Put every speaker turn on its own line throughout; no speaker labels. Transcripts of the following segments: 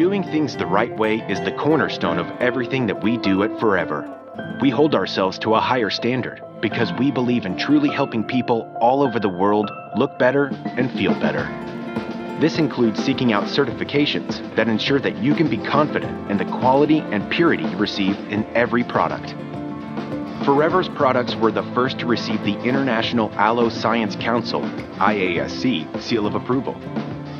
Doing things the right way is the cornerstone of everything that we do at Forever. We hold ourselves to a higher standard because we believe in truly helping people all over the world look better and feel better. This includes seeking out certifications that ensure that you can be confident in the quality and purity you receive in every product. Forever's products were the first to receive the International Aloe Science Council (IASC) seal of approval.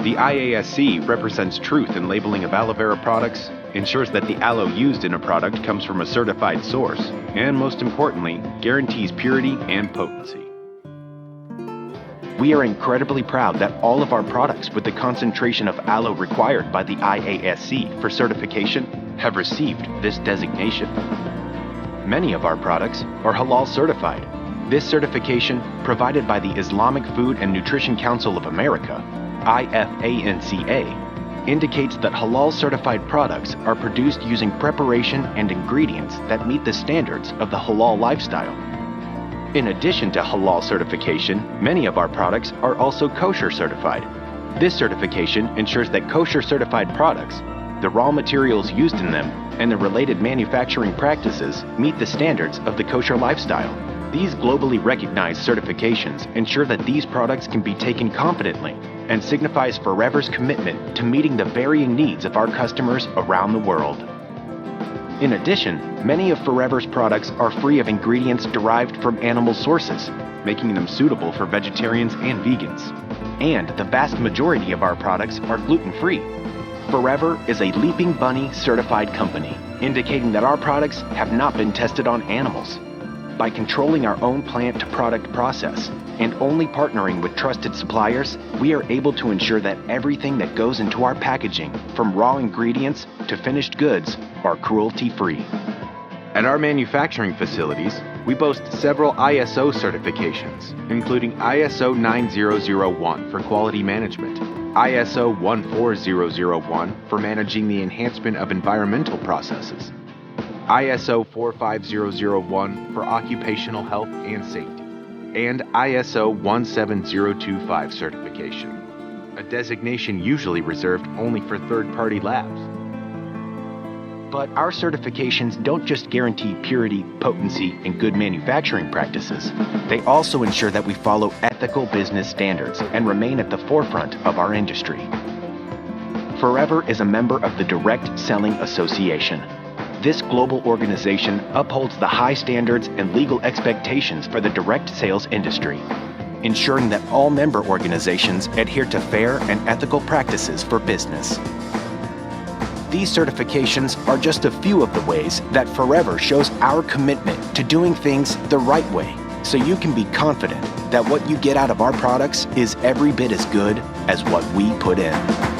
The IASC represents truth in labeling of aloe vera products, ensures that the aloe used in a product comes from a certified source, and most importantly, guarantees purity and potency. We are incredibly proud that all of our products with the concentration of aloe required by the IASC for certification have received this designation. Many of our products are halal certified. This certification, provided by the Islamic Food and Nutrition Council of America, IFANCA, indicates that halal certified products are produced using preparation and ingredients that meet the standards of the halal lifestyle. In addition to halal certification, many of our products are also kosher certified. This certification ensures that kosher certified products, the raw materials used in them, and the related manufacturing practices meet the standards of the kosher lifestyle. These globally recognized certifications ensure that these products can be taken confidently and signifies Forever's commitment to meeting the varying needs of our customers around the world. In addition, many of Forever's products are free of ingredients derived from animal sources, making them suitable for vegetarians and vegans. And the vast majority of our products are gluten-free. Forever is a Leaping Bunny certified company, indicating that our products have not been tested on animals. By controlling our own plant-to-product process and only partnering with trusted suppliers, we are able to ensure that everything that goes into our packaging, from raw ingredients to finished goods, are cruelty-free. At our manufacturing facilities, we boast several ISO certifications, including ISO 9001 for quality management, ISO 14001 for managing the enhancement of environmental processes, ISO 45001 for occupational health and safety, and ISO 17025 certification, a designation usually reserved only for third-party labs. But our certifications don't just guarantee purity, potency, and good manufacturing practices. They also ensure that we follow ethical business standards and remain at the forefront of our industry. Forever is a member of the Direct Selling Association. This global organization upholds the high standards and legal expectations for the direct sales industry, ensuring that all member organizations adhere to fair and ethical practices for business. These certifications are just a few of the ways that Forever shows our commitment to doing things the right way, so you can be confident that what you get out of our products is every bit as good as what we put in.